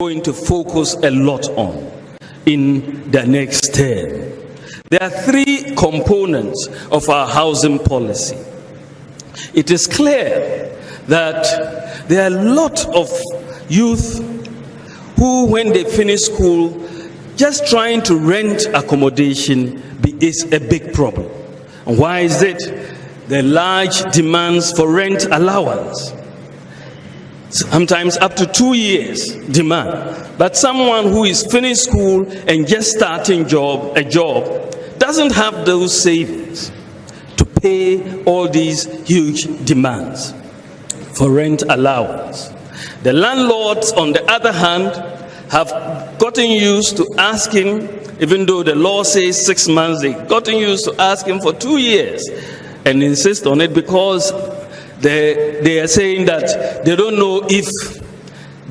going to focus a lot on in the next term. There are three components of our housing policy. It is clear that there are a lot of youth who, when they finish school, just trying to rent accommodation is a big problem. And why is it? The large demands for rent allowance. Sometimes up to 2 years demand. But someone who is finished school and just starting a job doesn't have those savings to pay all these huge demands for rent allowance. The landlords, on the other hand, have gotten used to asking, even though the law says 6 months, they've gotten used to asking for 2 years and insist on it because they are saying that they don't know if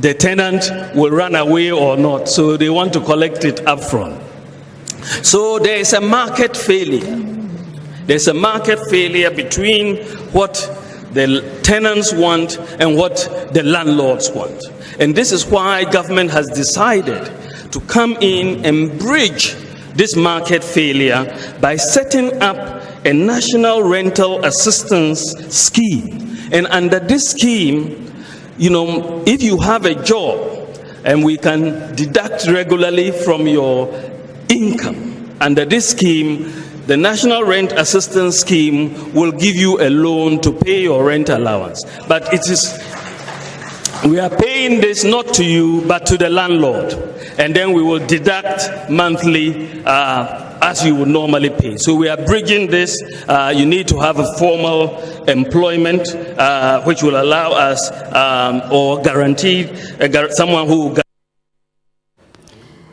the tenant will run away or not, so they want to collect it up front. So there is a market failure. There's a market failure between what the tenants want and what the landlords want. And this is why government has decided to come in and bridge this market failure by setting up a national rental assistance scheme. And under this scheme, if you have a job and we can deduct regularly from your income, under this scheme, the National Rent Assistance Scheme will give you a loan to pay your rent allowance. But we are paying this not to you, but to the landlord. And then we will deduct monthly as you would normally pay. So we are bridging this. You need to have a formal employment, which will allow us, or guaranteed, someone who.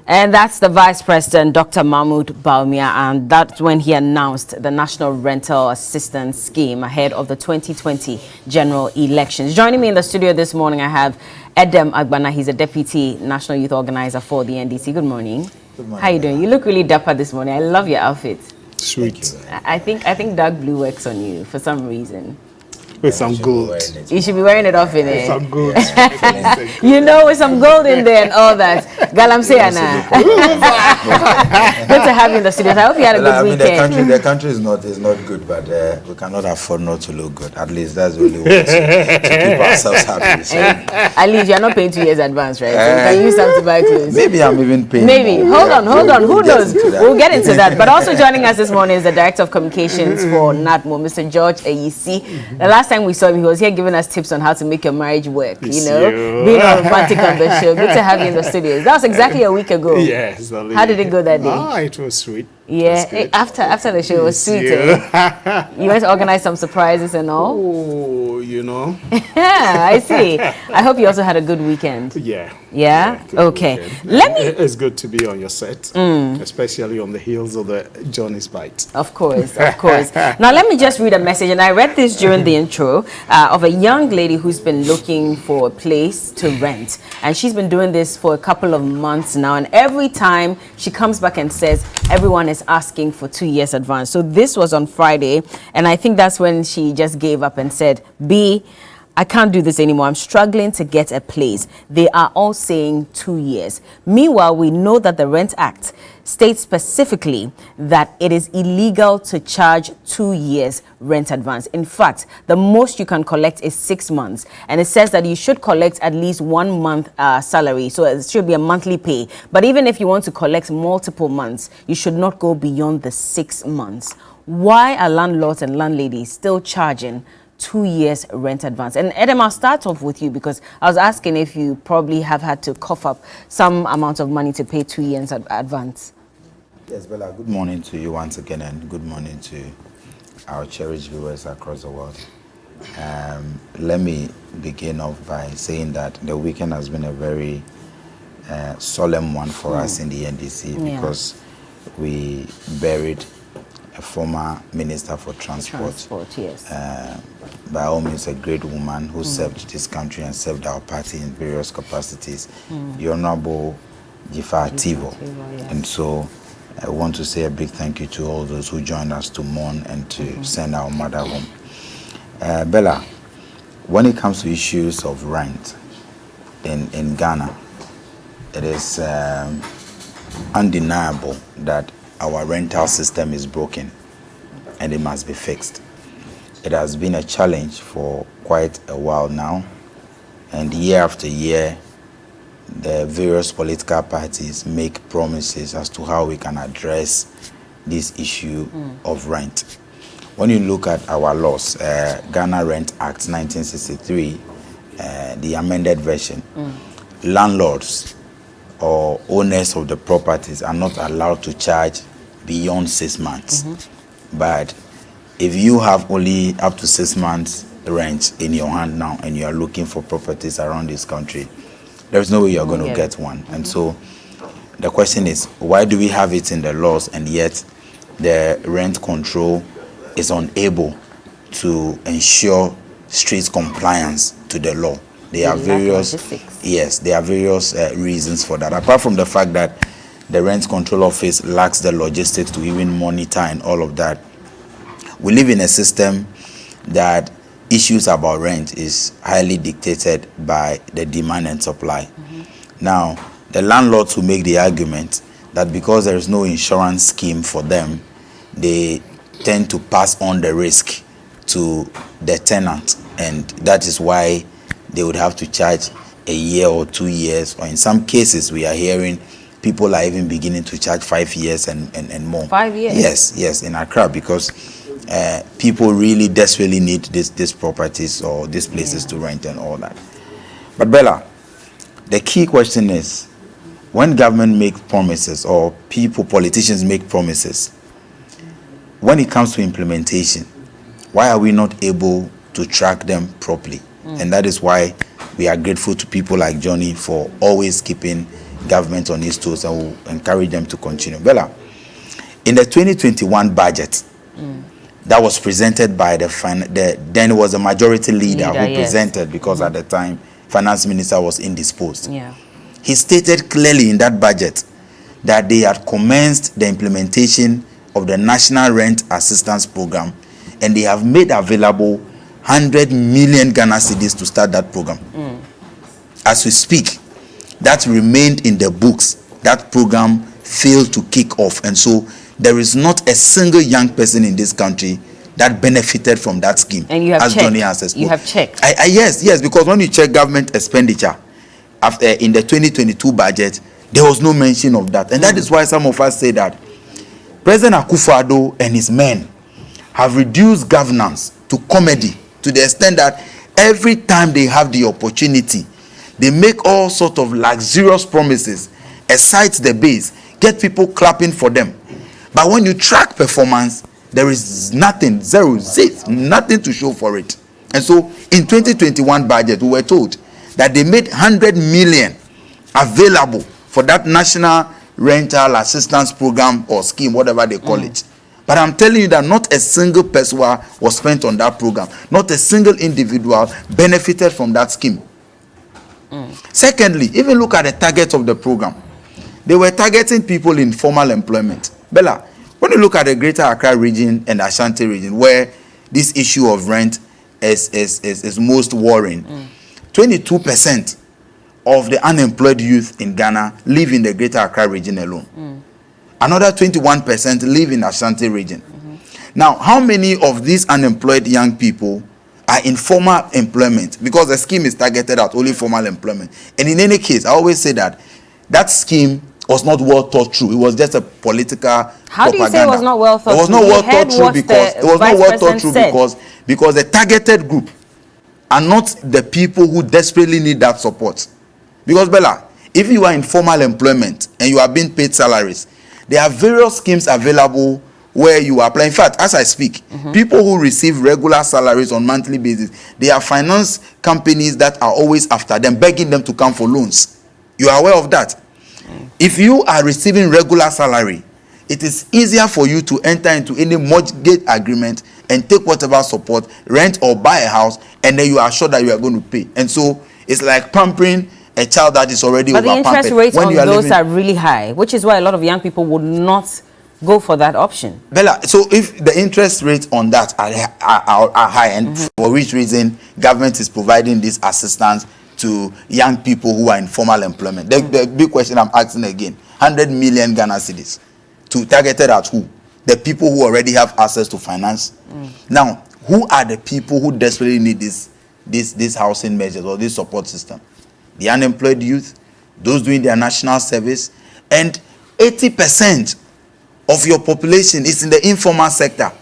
And that's the Vice President, Dr. Mahmoud Bawumia, and that's when he announced the National Rental Assistance Scheme ahead of the 2020 general elections. Joining me in the studio this morning, I have Edem Agbana. He's a Deputy National Youth Organizer for the NDC. Good morning. Good morning. How are you doing? You look really dapper this morning. I love your outfit. Sweet. I think dark blue works on you for some reason. With some gold. You should be wearing it off in it. Some gold. With some gold in there and all that. Galamseyana. Good to have you in the studio. I hope you had a good weekend. The country is not good, but we cannot afford not to look good. At least that's the only way to keep ourselves happy. So. At least you're not paying 2 years advance, right? So you can use some to buy clothes. Maybe I'm even paying. Maybe. Hold on. Who knows? We'll get into that. But also joining us this morning is the Director of Communications for NADMO, Mr. George Ayisi. The last time we saw him, he was here giving us tips on how to make your marriage work, being all romantic on the show. Good to have you in the studio. That was exactly a week ago. Yes. How did it go that day? It was sweet. Yeah, after the show, it was sweet. You went to organize some surprises and all? Oh, Yeah, I see. I hope you also had a good weekend. Yeah? Okay. Weekend. It's good to be on your set, especially on the heels of the Johnny's Bite. Of course. Now, let me just read a message, and I read this during the intro, of a young lady who's been looking for a place to rent. And she's been doing this for a couple of months now, and every time she comes back and says, everyone is asking for 2 years advance. So this was on Friday, and I think that's when she just gave up and said, I can't do this anymore. I'm struggling to get a place. They are all saying 2 years. Meanwhile, we know that the Rent Act states specifically that it is illegal to charge 2 years rent advance. In fact, the most you can collect is 6 months. And it says that you should collect at least 1 month salary. So it should be a monthly pay. But even if you want to collect multiple months, you should not go beyond the 6 months. Why are landlords and landladies still charging 2 years rent advance? And Edem, I'll start off with you because I was asking if you probably have had to cough up some amount of money to pay 2 years advance. Yes, Bella, good morning to you once again, and good morning to our cherished viewers across the world. Let me begin off by saying that the weekend has been a very solemn one for us in the NDC because we buried a former Minister for Transport. Yes. By all means, a great woman who served this country and served our party in various capacities, the Honorable Jifar Tivo. Yes. And so I want to say a big thank you to all those who joined us to mourn and to send our mother home. Bella, when it comes to issues of rent in Ghana, it is undeniable that our rental system is broken and it must be fixed. It has been a challenge for quite a while now, and year after year, the various political parties make promises as to how we can address this issue of rent. When you look at our laws, Ghana Rent Act 1963, the amended version, landlords or owners of the properties are not allowed to charge beyond 6 months. But if you have only up to 6 months rent in your hand now and you are looking for properties around this country, there's no way you're going to get one. And so the question is, why do we have it in the laws and yet the rent control is unable to ensure strict compliance to the law? There are various reasons for that. Apart from the fact that the Rent Control Office lacks the logistics to even monitor and all of that, we live in a system that issues about rent is highly dictated by the demand and supply. Now, the landlords who make the argument that because there is no insurance scheme for them, they tend to pass on the risk to the tenant, and that is why they would have to charge a year or 2 years, or in some cases we are hearing people are even beginning to charge 5 years and more. 5 years? Yes, in Accra, because people really desperately need these properties or these places to rent and all that. But Bella, the key question is, when government makes promises or politicians make promises, when it comes to implementation, why are we not able to track them properly? And that is why we are grateful to people like Johnny for always keeping government on his toes, and will encourage them to continue. Bella, in the 2021 budget that was presented by then it was a majority leader who presented, because at the time finance minister was indisposed. He stated clearly in that budget that they had commenced the implementation of the National Rent Assistance Program, and they have made available 100 million Ghana cedis to start that program. As we speak, that remained in the books. That program failed to kick off, and so there is not a single young person in this country that benefited from that scheme. And you have checked. Johnny has explained. You have checked. Yes, because when you check government expenditure after in the 2022 budget, there was no mention of that, and that is why some of us say that President Akufo-Addo and his men have reduced governance to comedy, to the extent that every time they have the opportunity, they make all sorts of luxurious promises, excite the base, get people clapping for them. But when you track performance, there is nothing, nothing to show for it. And so in 2021 budget, we were told that they made 100 million available for that National Rental Assistance Program or scheme, whatever they call it. But I'm telling you that not a single pesewa was spent on that program. Not a single individual benefited from that scheme. Secondly, even look at the target of the program. They were targeting people in formal employment. Bella, when you look at the Greater Accra region and Ashanti region, where this issue of rent is most worrying, 22% of the unemployed youth in Ghana live in the Greater Accra region alone. Another 21% live in Ashanti region. Now, how many of these unemployed young people are in formal employment? Because the scheme is targeted at only formal employment. And in any case, I always say that that scheme was not well thought through. It was just a political How propaganda. do you say it was not well thought through? It was not well thought through because it was not well thought through because the targeted group are not the people who desperately need that support. Because Bella, if you are in formal employment and you are being paid salaries, there are various schemes available where you apply. In fact, as I speak, people who receive regular salaries on monthly basis, they are finance companies that are always after them, begging them to come for loans. You are aware of that? If you are receiving regular salary, it is easier for you to enter into any mortgage agreement and take whatever support, rent or buy a house, and then you are sure that you are going to pay. And so it's like pampering a child that is already over pampered. But the interest rates on those are really high, which is why a lot of young people would not go for that option. Bella, so if the interest rates on that are high, and for which reason government is providing this assistance to young people who are in formal employment. The big question I'm asking again, 100 million Ghana cedis targeted at who? The people who already have access to finance. Now, who are the people who desperately need this housing measures or this support system? The unemployed youth, those doing their national service, and 80% of your population is in the informal sector.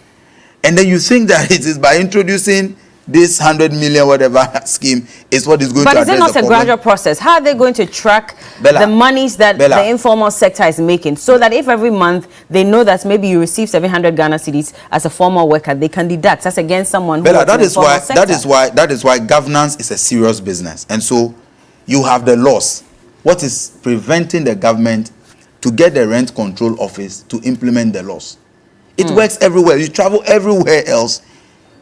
And then you think that it is by introducing this 100 million whatever scheme is what is going to address the problem. But is it not a gradual process? How are they going to track the monies that the informal sector is making, so that if every month they know that maybe you receive 700 Ghana cedis as a formal worker, they can deduct? That's against someone who works in the informal sector. That is why governance is a serious business. And so you have the laws. What is preventing the government to get the rent control office to implement the laws? It works everywhere. You travel everywhere else.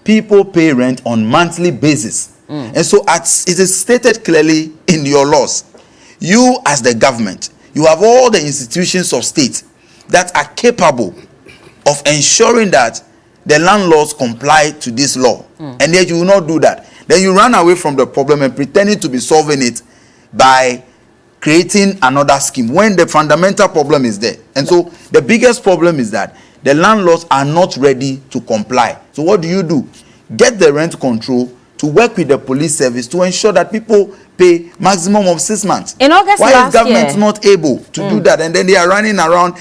People pay rent on monthly basis. And so it is stated clearly in your laws. You as the government, you have all the institutions of state that are capable of ensuring that the landlords comply to this law. And yet you will not do that. Then you run away from the problem and pretending to be solving it by creating another scheme when the fundamental problem is there. And so the biggest problem is that the landlords are not ready to comply. So what do? Get the rent control to work with the police service to ensure that people pay maximum of 6 months. In August Why is government year, not able to do that? And then they are running around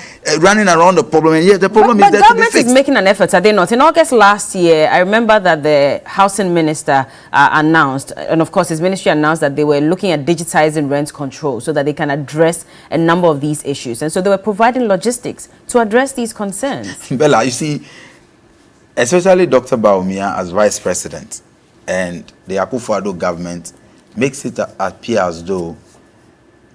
the problem. And yet the problem is there to be fixed. But government is making an effort, are they not? In August last year, I remember that the housing minister announced, and of course his ministry announced, that they were looking at digitizing rent control so that they can address a number of these issues. And so they were providing logistics to address these concerns. Bella, you see, especially Dr. Bawumia as vice president and the Akufo-Addo government makes it appear as though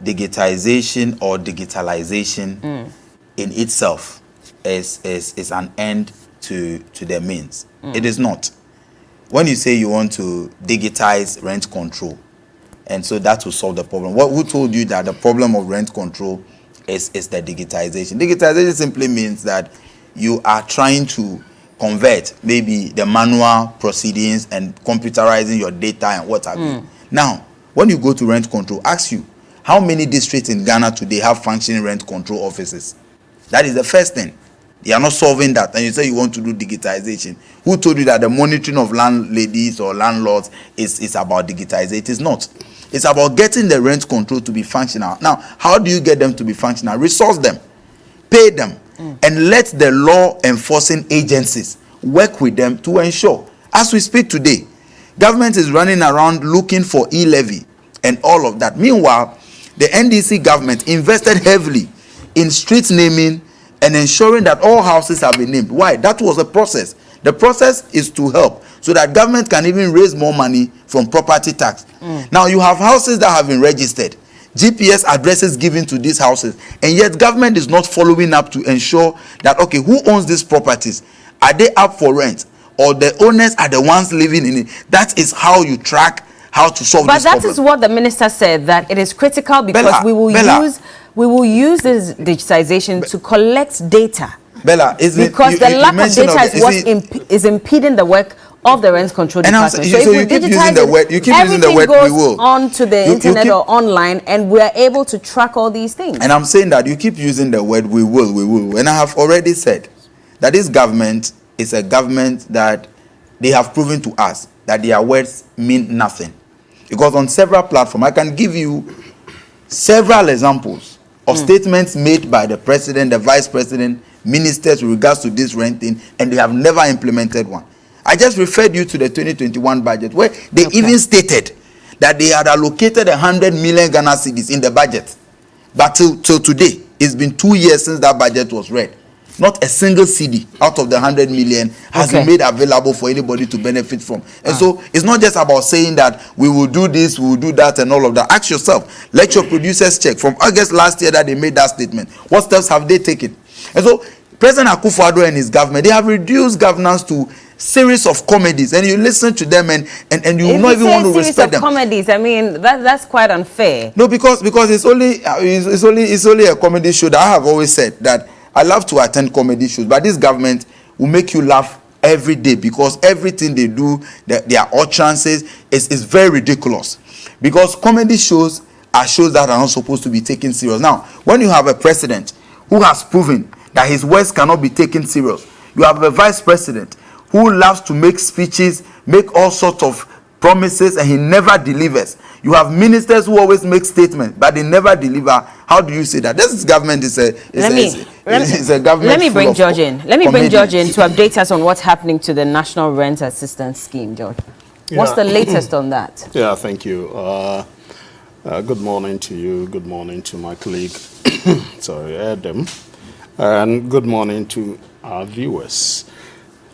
digitization or digitalization in itself is an end to the means. It is not. When you say you want to digitize rent control, and so that will solve the problem. Who told you that the problem of rent control is the digitization? Digitization simply means that you are trying to convert maybe the manual proceedings and computerizing your data and what have you. Now, when you go to rent control, ask you, how many districts in Ghana today have functioning rent control offices? That is the first thing. You are not solving that, and you say you want to do digitization. Who told you that the monitoring of landladies or landlords is about digitization? It is not. It's about getting the rent control to be functional. Now, how do you get them to be functional? Resource them, pay them, and let the law enforcing agencies work with them to ensure. As we speak today, government is running around looking for e-levy and all of that. Meanwhile, the NDC government invested heavily in street naming and ensuring that all houses have been named. Why? That was a process. The process is to help so that government can even raise more money from property tax. Now you have houses that have been registered, GPS addresses given to these houses, and yet government is not following up to ensure that, okay, who owns these properties? Are they up for rent? Or the owners are the ones living in it? That is how you track how to solve this problem. But that is what the minister said, that it is critical because we will use this digitization to collect data. Bella, because the lack of data is what is impeding the work of the rent control department. So if we digitize it, everything goes onto the internet or online, and we are able to track all these things. And I'm saying that you keep using the word we will. And I have already said that this government is a government that they have proven to us that their words mean nothing. Because on several platforms, I can give you several examples of statements made by the president, the vice president, ministers with regards to this renting, and they have never implemented one. I just referred you to the 2021 budget where they even stated that they had allocated 100 million Ghana cedis in the budget. But till today, it's been 2 years since that budget was read. Not a single CD out of the 100 million has been made available for anybody to benefit from. And so it's not just about saying that we will do this, we will do that and all of that. Ask yourself, let your producers check. From August last year that they made that statement, what steps have they taken? And so President Akufo-Addo and his government, they have reduced governance to series of comedies, and you listen to them and you will not even want to respect them. Comedies, I mean that's quite unfair. No, because it's only a comedy show. That I have always said that I love to attend comedy shows, but this government will make you laugh every day, because everything they do, their utterances is very ridiculous. Because comedy shows are shows that are not supposed to be taken serious. Now, when you have a president who has proven that his words cannot be taken serious, you have a vice president who loves to make speeches, make all sorts of promises, and he never delivers. You have ministers who always make statements, but they never deliver. How do you say that? This government is a government. Let me bring George in. Let me bring George in to update us on what's happening to the National Rent Assistance Scheme, George. What's the latest on that? Yeah, thank you. Good morning to you. Good morning to my colleague, sorry, Adam. And good morning to our viewers.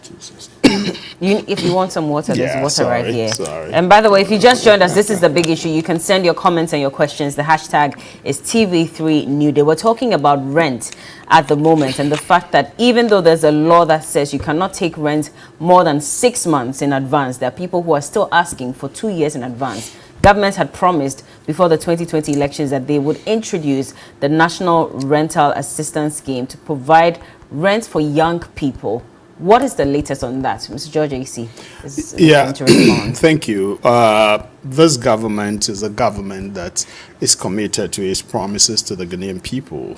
Jesus. If you want some water, there's water right here. Sorry. And by the way, if you just joined us, this is the big issue. You can send your comments and your questions. The hashtag is TV3Newday. We're talking about rent at the moment, and the fact that even though there's a law that says you cannot take rent more than 6 months in advance, there are people who are still asking for 2 years in advance. Government had promised before the 2020 elections that they would introduce the National Rental Assistance Scheme to provide rent for young people. What is the latest on that? Mr. George AC is going to respond. Thank you. This government is a government that is committed to its promises to the Ghanaian people.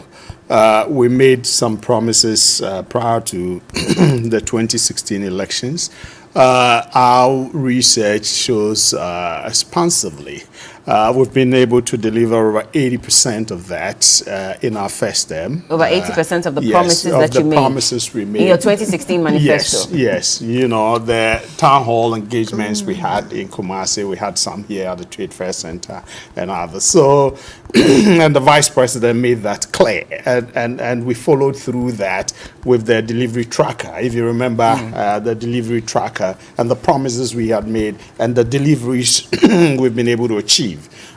We made some promises prior to the 2016 elections. Our research shows expansively we've been able to deliver over 80% of that in our first term. Over 80% of the yes, promises that you made. Promises we made in your 2016 manifesto. Yes. You know, the town hall engagements we had in Kumasi, we had some here at the Trade Fair Center and others. So, and the Vice President made that clear, and we followed through that with the delivery tracker. If you remember the delivery tracker and the promises we had made and the deliveries we've been able to achieve.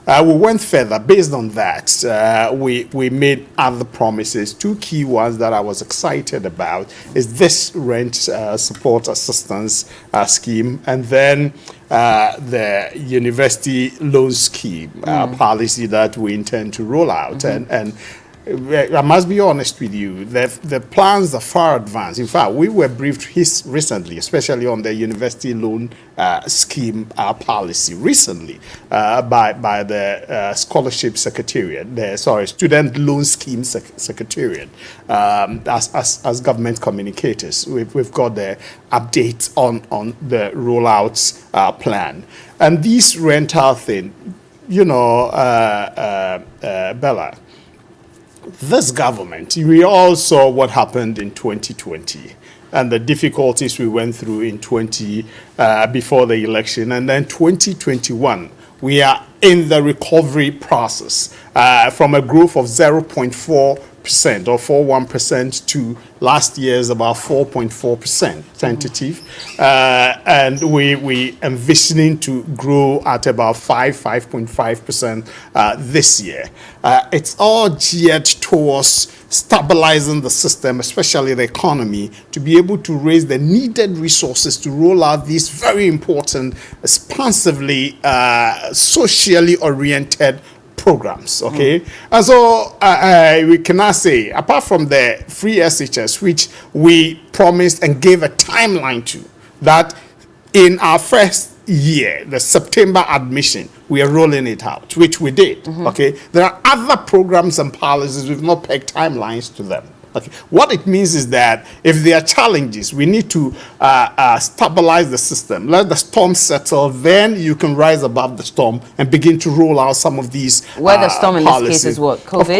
We went further. Based on that, we made other promises. Two key ones that I was excited about is this rent support assistance scheme, and then the university loan scheme policy that we intend to roll out. And I must be honest with you, the plans are far advanced. In fact, we were briefed recently, especially on the university loan scheme policy recently by the scholarship secretariat, student loan scheme secretariat. As government communicators, we've got the update on the rollouts plan. And this rental thing, you know, Bella, this government, we all saw what happened in 2020 and the difficulties we went through in before the election, and then 2021 we are in the recovery process from a growth of 0.4% or 41% to last year's about 4.4% tentative, and we envisioning to grow at about 5.5% this year. It's all geared towards stabilizing the system, especially the economy, to be able to raise the needed resources to roll out these very important, expansively socially oriented programs, okay? And so we cannot say, apart from the free SHS, which we promised and gave a timeline to, that in our first year, the September admission, we are rolling it out, which we did, okay? There are other programs and policies we've not pegged timelines to them. Okay. What it means is that if there are challenges, we need to stabilize the system, let the storm settle, then you can rise above the storm and begin to roll out some of these where the storm policies. In this case is what? COVID?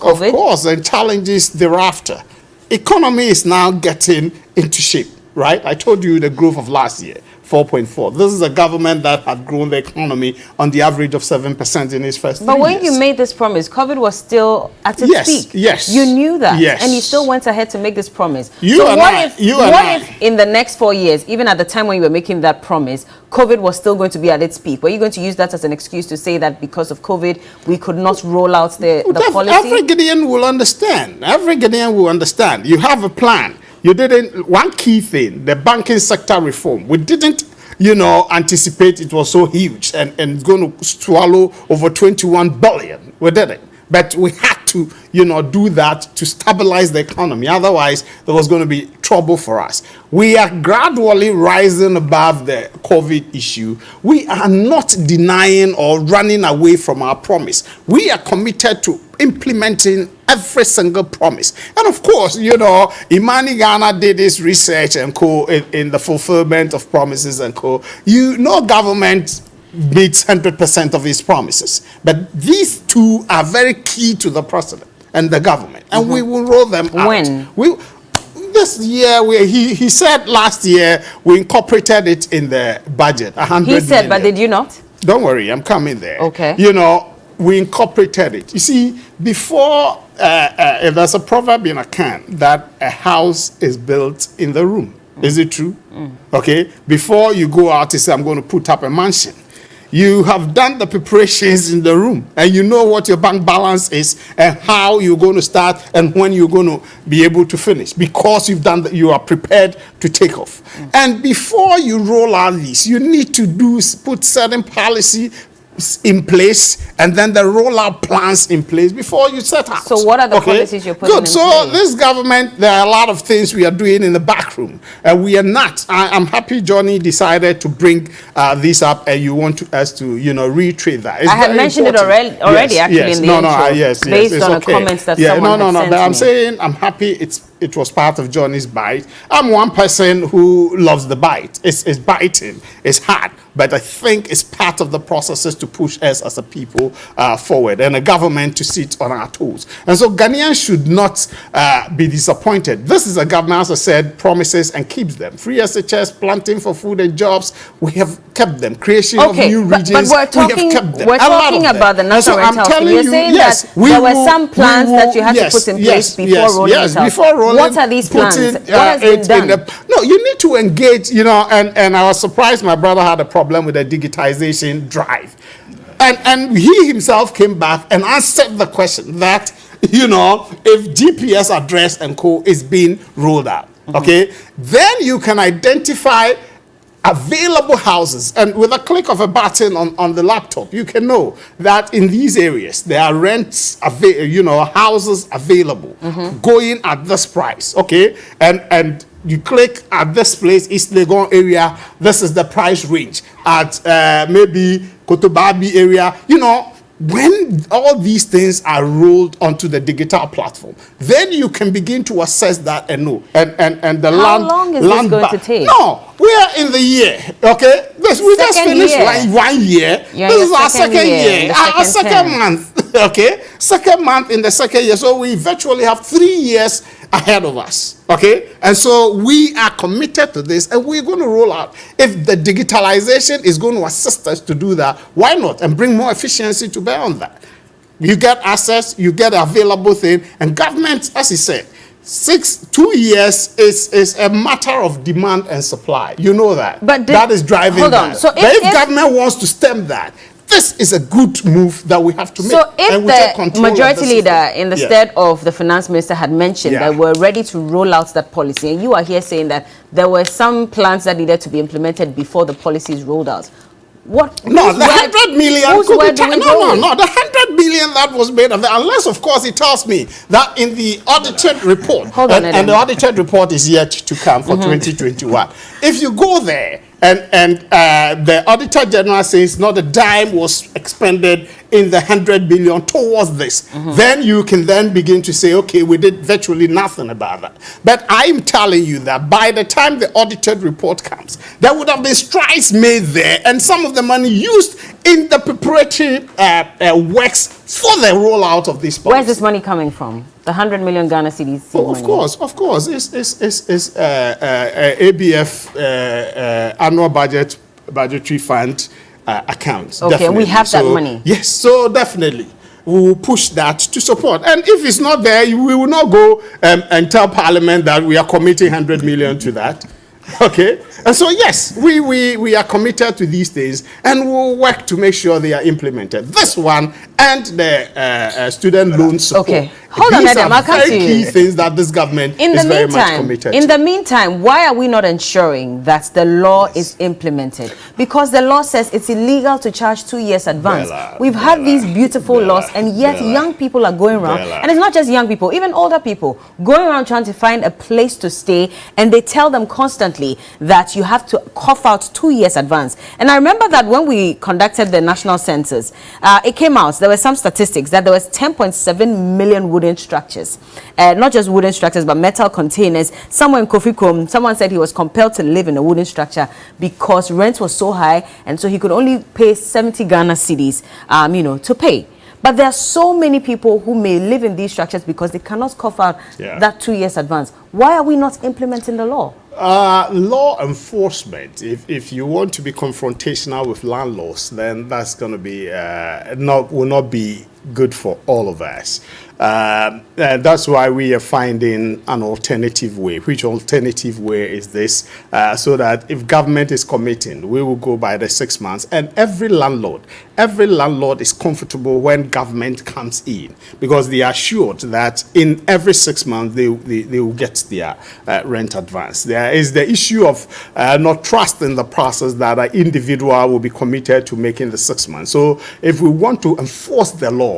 Of course, and challenges thereafter. Economy is now getting into shape, right? I told you the growth of last year. 4.4. This is a government that had grown the economy on the average of 7% in its first 3 years. But when you made this promise, COVID was still at its peak. Yes. You knew that. Yes. And you still went ahead to make this promise. What if in the next 4 years, even at the time when you were making that promise, COVID was still going to be at its peak? Were you going to use that as an excuse to say that because of COVID, we could not roll out the policy? Every Ghanaian will understand. Every Ghanaian will understand. You have a plan. You didn't, one key thing, the banking sector reform, we didn't, anticipate it was so huge and going to swallow over 21 billion. We did it. But we had to, do that to stabilize the economy. Otherwise, there was going to be trouble for us. We are gradually rising above the COVID issue. We are not denying or running away from our promise. We are committed to implementing every single promise. And of course, Imani Ghana did this research and in the fulfillment of promises and government meets 100% of its promises. But these two are very key to the president and the government. And we will roll them out. When? This year, he said last year, we incorporated it in the budget, 100 He said, million. but did you not? Don't worry, I'm coming there. Okay. We incorporated it. You see, before, there's a proverb in Akan that a house is built in the room. Is it true? Okay. Before you go out to say, I'm going to put up a mansion, you have done the preparations in the room, and you know what your bank balance is and how you're going to start and when you're going to be able to finish, because you are prepared to take off. And before you roll out these, you need to put certain policy in place and then the rollout plans in place before you set out. So what are the policies you're putting in place? So this government, there are a lot of things we are doing in the back room. We are not. I'm happy Johnny decided to bring this up and you want us to, reiterate that. It's I had mentioned important. it already actually in the intro. Yes, based on the comments that someone had sent but I'm me. saying I'm happy it was part of Johnny's bite. I'm one person who loves the bite. It's biting. It's hard. But I think it's part of the processes to push us as a people forward and a government to sit on our toes. And so Ghanaians should not be disappointed. This is a government, as I said, promises and keeps them. Free SHS, planting for food and jobs, we have kept them. Creation of new regions, but we have kept them. We're talking about the national rental scheme. You're saying that there were some plans that you had to put in place before rolling it out. Before rolling, what are these plans? What has been done? No, you need to engage, and I was surprised my brother had a problem with the digitization drive. And he himself came back and answered the question that, if GPS address and co is being rolled out, okay, then you can identify available houses, and with a click of a button on the laptop, you can know that in these areas there are rents, houses available going at this price, okay, and you click at this place, East Legon area, this is the price range. At maybe Kotobabi area, when all these things are rolled onto the digital platform, then you can begin to assess that and know. And the How long is this going to take? No, we are in the year, okay? We just finished like 1 year. You're this in is the our second second year, year, the our second second term. month, okay? Second month in the second year. So we virtually have 3 years ahead of us, okay? And so we are committed to this and we're going to roll out. If the digitalization is going to assist us to do that, why not? And bring more efficiency to bear on that. You get access, you get available thing, and government, as he said, 2 years is a matter of demand and supply. You know that. But that is driving hold on. that. So but if government wants to stem that, this is a good move that we have to make. So if and we take the control majority of the leader system. in the stead of the finance minister had mentioned that we're ready to roll out that policy, and you are here saying that there were some plans that needed to be implemented before the policy is rolled out. What? No, the 100 million whose could word be do we no, go no, with? no. The 100 million that was made of it, unless of course he tells me that in the audited report, Hold on, and the audited report is yet to come for 2021. If you go there and the Auditor General says not a dime was expended in the 100 billion towards this, then you can then begin to say, okay, we did virtually nothing about that. But I'm telling you that by the time the audited report comes, there would have been strides made there and some of the money used in the preparatory works for the rollout of this policy. Where's this money coming from? The 100 million Ghana cedis. Oh, of course. It's ABF annual budgetary fund accounts. Okay, definitely. we have that money. Yes, so definitely we will push that to support. And if it's not there, we will not go and tell Parliament that we are committing 100 million to that. Okay, and so yes, we are committed to these things and we'll work to make sure they are implemented. This one and the student loan support. Okay. Hold on, These Adam, are I'll come very to you. key things that this government is very much committed to. In the meantime, why are we not ensuring that the law is implemented? Because the law says it's illegal to charge 2 years advance. We've had these beautiful laws, and yet young people are going around, and it's not just young people, even older people, going around trying to find a place to stay, and they tell them constantly that you have to cough out 2 years advance. And I remember that when we conducted the national census, it came out, there were some statistics that there was 10.7 million wooden structures, not just wooden structures but metal containers. Somewhere in Kofi Krom, someone said he was compelled to live in a wooden structure because rent was so high, and so he could only pay 70 Ghana cedis, to pay. But there are so many people who may live in these structures because they cannot cough out that 2 years advance. Why are we not implementing the law? Law enforcement, if you want to be confrontational with landlords, then that's going to be will not be good for all of us. That's why we are finding an alternative way. Which alternative way is this? So that if government is committing, we will go by the 6 months, and every landlord is comfortable when government comes in, because they are assured that in every 6 months they will get their rent advance. There is the issue of not trusting the process that an individual will be committed to making the 6 months. So if we want to enforce the law,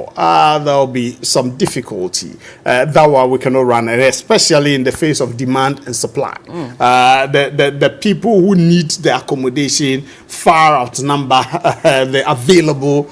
there will be some difficulty. That one we cannot run, and especially in the face of demand and supply. The people who need the accommodation far outnumber the available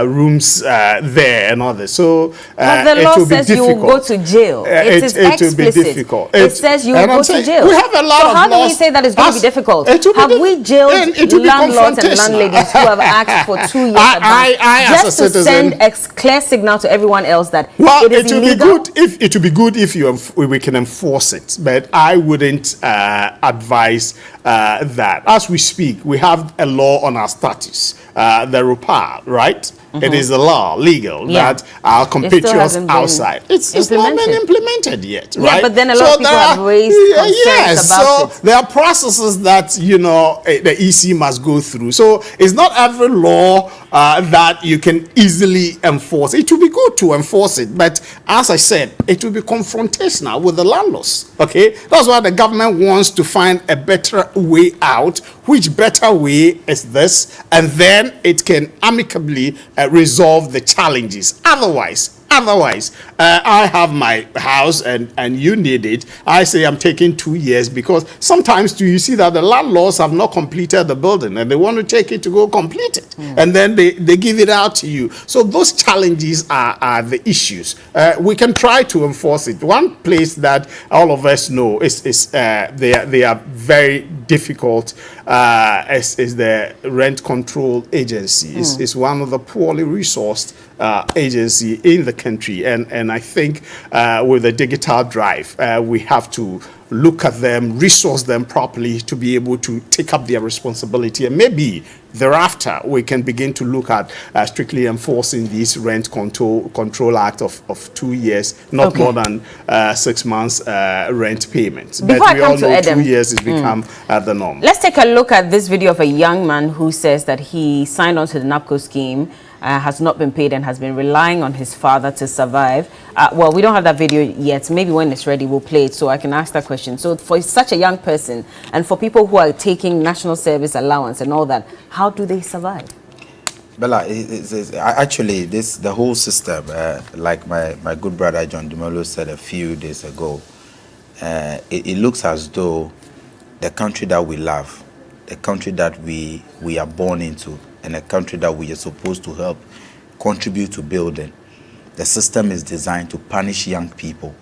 rooms there and others. So the law says you will go to jail. It is explicit. Will be difficult. It says you will go to jail. We have a lot so of how laws. do we say that it's going to be difficult? Have we jailed landlords and landladies who have asked for 2 years advance just to send a clear signal to everyone else that it is illegal? It would be good if we can enforce it, but I wouldn't advise that. As we speak, we have a law on our status, the RUPA, right? It is a law, legal, that our compatriots outside. It's not been implemented yet, right? Yeah, but then a lot of people have raised concerns about it. There are processes that, the EC must go through. So it's not every law that you can easily enforce. It will be good to enforce it, but as I said, it will be confrontational with the landlords, okay? That's why the government wants to find a better way out. Which better way is this? And then it can amicably resolve the challenges. Otherwise, I have my house and you need it. I say I'm taking 2 years, because sometimes you see that the landlords have not completed the building and they want to take it to go complete it. And then they give it out to you. So those challenges are the issues. We can try to enforce it. One place that all of us know is they are very difficult is the rent control agency. It's one of the poorly resourced agency in the country, and I think with the digital drive, we have to look at them, resource them properly to be able to take up their responsibility, and maybe thereafter we can begin to look at strictly enforcing this rent control act of 2 years, not more than 6 months rent payments. Before but I we come all to know Adam, 2 years has become the norm. Let's take a look at this video of a young man who says that he signed on to the NAPCO scheme, has not been paid, and has been relying on his father to survive. Well, we don't have that video yet. Maybe when it's ready, we'll play it so I can ask that question. So for such a young person, and for people who are taking national service allowance and all that, how do they survive? Bella, actually, the whole system, like my good brother John Dumelo said a few days ago, it looks as though the country that we love, the country that we are born into, and a country that we are supposed to help contribute to building, the system is designed to punish young people.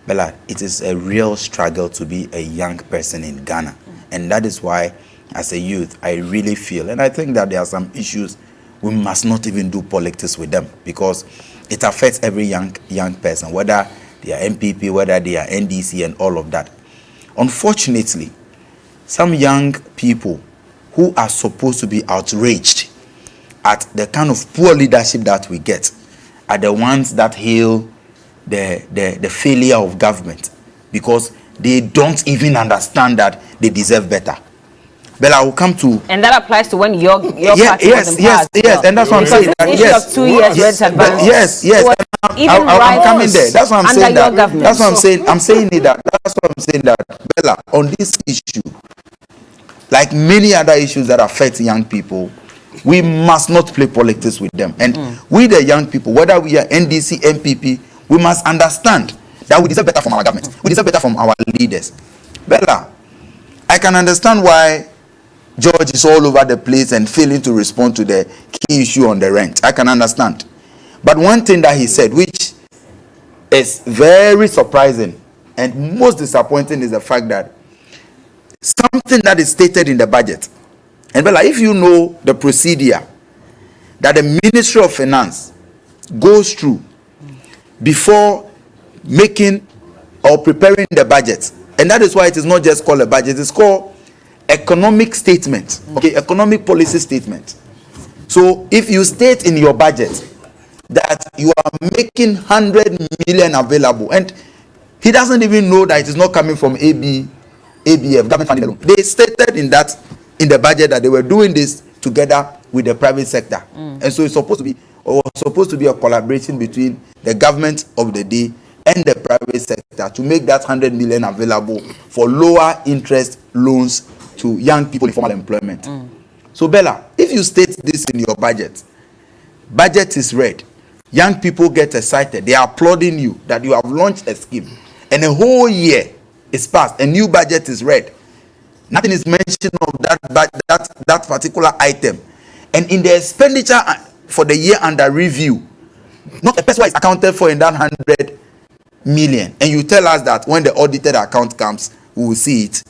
Bella, it is a real struggle to be a young person in Ghana. And that is why, as a youth, I really feel, and I think that there are some issues we must not even do politics with them, because it affects every young person, whether they are MPP, whether they are NDC, and all of that. Unfortunately, some young people who are supposed to be outraged at the kind of poor leadership that we get are the ones that hail the failure of government, because they don't even understand that they deserve better. But I will come to. And that applies to when your party was in yes, power. and that's what I'm saying. That issue of 2 years rent advance. Yes. I'm coming there. That's what I'm saying. That's what I'm saying. I'm saying that. That's what I'm saying that. Bella, on this issue, like many other issues that affect young people, we must not play politics with them. And we, the young people, whether we are NDC, MPP, we must understand that we deserve better from our government. We deserve better from our leaders. Bella, I can understand why George is all over the place and failing to respond to the key issue on the rent. I can understand. But one thing that he said, which is very surprising and most disappointing, is the fact that something that is stated in the budget. And Bella, if you know the procedure that the Ministry of Finance goes through before making or preparing the budget, and that is why it is not just called a budget, it's called economic statement, okay, economic policy statement. So if you state in your budget that you are making 100 million available, and he doesn't even know that it is not coming from ABF, government funding alone. They stated in the budget that they were doing this together with the private sector, and so it's supposed to be a collaboration between the government of the day and the private sector to make that 100 million available for lower interest loans to young people in formal employment. So Bella, if you state this in your budget is read, young people get excited, they are applauding you that you have launched a scheme, and a whole year is passed, a new budget is read, nothing is mentioned of that particular item, and in the expenditure for the year under review, not a person is accounted for in that 100 million, and you tell us that when the audited account comes, we will see it.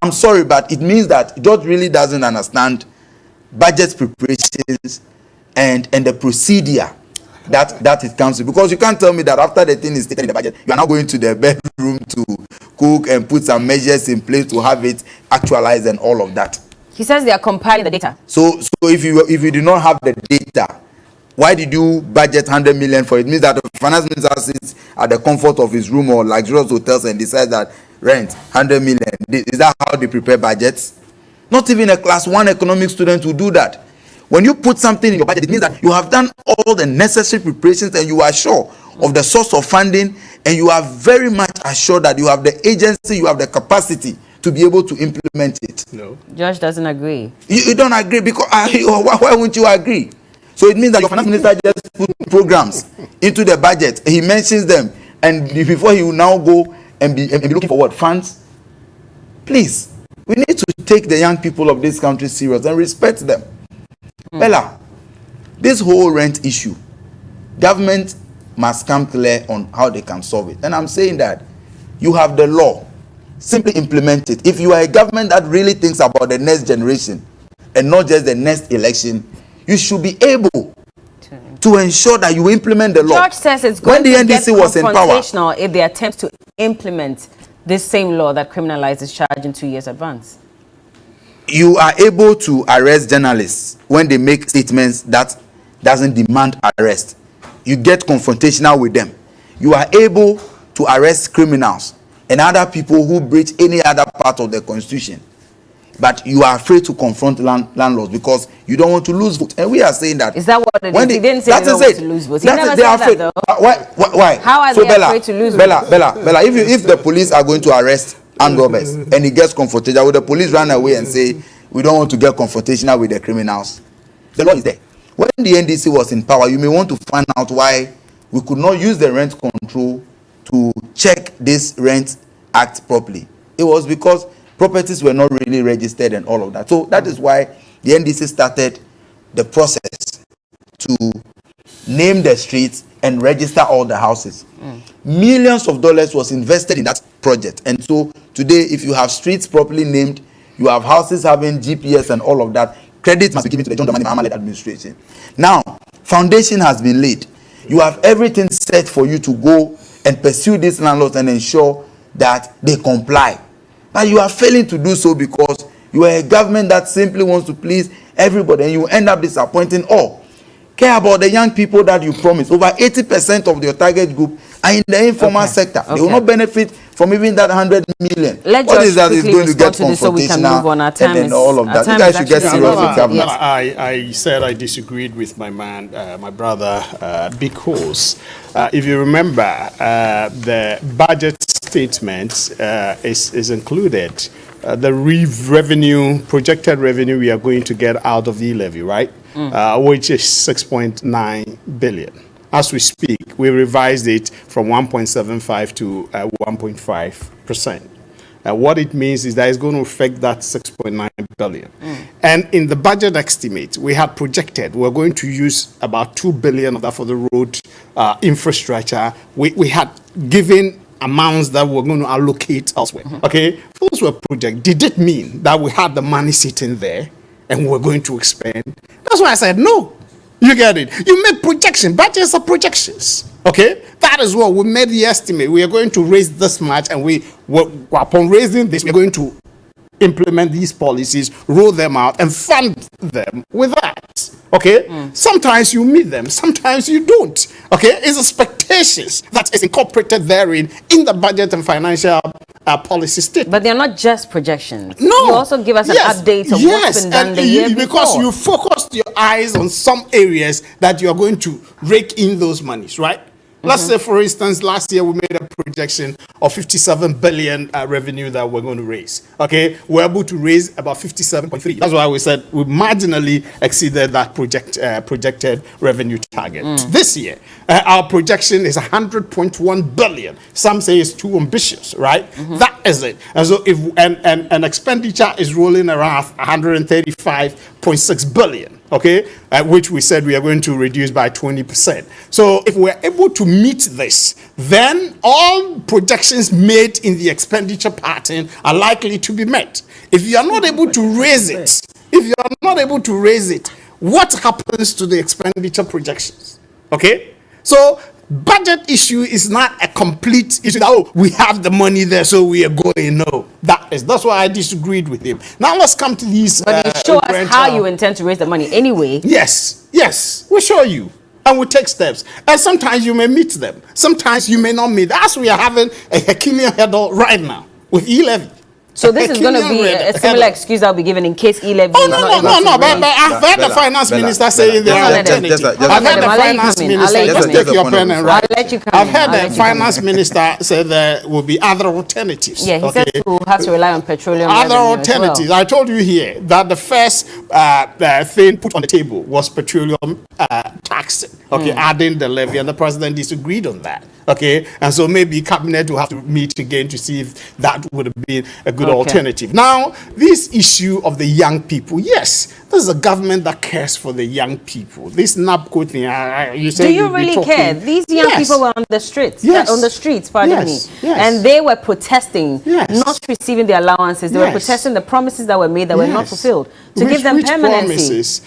I'm sorry, but it means that George really doesn't understand budget preparations and the procedure that it comes to. Because you can't tell me that after the thing is stated in the budget, you are now going to the bedroom to cook and put some measures in place to have it actualized and all of that. He says they are compiling the data. So if you do not have the data, why did you budget 100 million for it? It means that the finance minister sits at the comfort of his room or luxurious hotels and decides that rent 100 million. Is that how they prepare budgets? Not even a class 1 economic student will do that. When you put something in your budget, it means that you have done all the necessary preparations and you are sure of the source of funding, and you are very much assured that you have the agency, you have the capacity to be able to implement it. No. George doesn't agree. You don't agree because why won't you agree? So it means that your finance minister just put programs into the budget. He mentions them, and before he will now go and be looking for what? Funds? Please, we need to take the young people of this country serious and respect them. Bella, this whole rent issue, government must come clear on how they can solve it. And I'm saying that you have the law, simply implement it. If you are a government that really thinks about the next generation and not just the next election, you should be able to ensure that you implement the law. George says it's going when the to get NDC was in power, confrontational if they attempt to implement this same law that criminalizes charging 2 years advance. You are able to arrest journalists when they make statements that doesn't demand arrest. You get confrontational with them. You are able to arrest criminals and other people who breach any other part of the constitution. But you are afraid to confront landlords because you don't want to lose votes. And we are saying that. Is that what it is? He didn't say they don't want to lose votes. He never said that though. Why? How are they afraid to lose votes? Bella, if the police are going to arrest armed robbers and he gets confrontational, will the police run away and say, we don't want to get confrontational with the criminals? The law is there. When the NDC was in power, you may want to find out why we could not use the rent control to check this rent act properly. It was because properties were not really registered and all of that. So that is why the NDC started the process to name the streets and register all the houses. Millions of dollars was invested in that project. And so today, if you have streets properly named, you have houses having GPS and all of that, credit must be given to the John Dramani Mahama administration. Now, foundation has been laid. You have everything set for you to go and pursue these landlords and ensure that they comply. But you are failing to do so because you are a government that simply wants to please everybody, and you end up disappointing all. Care about the young people that you promised. Over 80% of your target group are in the informal sector. They will not benefit from even that 100 million. Let what George is that is quickly going to get respond to this so we can move on. Our time and then is- all of our that. time You guys is should get actually serious running with out. government. I said I disagreed with my man, my brother, because if you remember, the budget statement is included. The projected revenue we are going to get out of the levy, right? Which is 6.9 billion. As we speak, we revised it from 1.75 to 1.5%. What it means is that it's going to affect that 6.9 billion. And in the budget estimate, we had projected we're going to use about 2 billion of that for the road infrastructure. We had given amounts that we're going to allocate elsewhere. Okay, those were projects. Did it mean that we had the money sitting there and we're going to expend? That's why I said no. You get it? You make projection. Budgets are projections. Okay? That is what we made the estimate. We are going to raise this much, and upon raising this, we're going to implement these policies, roll them out, and fund them with that. Okay? Sometimes you meet them, sometimes you don't. Okay? It's expectations that is incorporated therein in the budget and financial policy statement. But they're not just projections. No. You also give us an update of what's been done the year because before. you focused your eyes on some areas that you are going to rake in those monies, right? Let's say, for instance, last year we made a projection of 57 billion revenue that we're going to raise. Okay, we're able to raise about 57.3. That's why we said we marginally exceeded that projected revenue target. This year, our projection is 100.1 billion. Some say it's too ambitious, right? That is it. And so, if and expenditure is rolling around 135.6 billion. Okay, which we said we are going to reduce by 20%. So if we're able to meet this, then all projections made in the expenditure pattern are likely to be met. If you are not able to raise it, what happens to the expenditure projections? Okay, so budget issue is not a complete issue that, oh, we have the money there, so we are going. No, that's why I disagreed with him. Now let's come to these. But you show us how you intend to raise the money anyway. Yes, we'll show you. And we take steps. And sometimes you may meet them. Sometimes you may not meet. As we are having a Herculean hurdle right now with e-levy. So this is going to be a similar excuse I'll be given in case e-levy is not able to but raise. I've heard the finance minister saying there are alternatives. I've heard the finance minister, just take your pen and write. I'll let you come I've in. heard I'll the let you come in. finance minister say there will be other alternatives. Yeah, he said we'll have to rely on petroleum Other revenue alternatives. as well. I told you here that the first thing put on the table was petroleum taxing. Okay, adding the levy, and the president disagreed on that. Okay, and so maybe cabinet will have to meet again to see if that would have been a good alternative. Now, this issue of the young people, yes, this is a government that cares for the young people. This NABCO thing, you say. Do you really care? These young people were on the streets. Pardon me. And they were protesting, not receiving the allowances. They were protesting the promises that were made that were not fulfilled to give them permanency.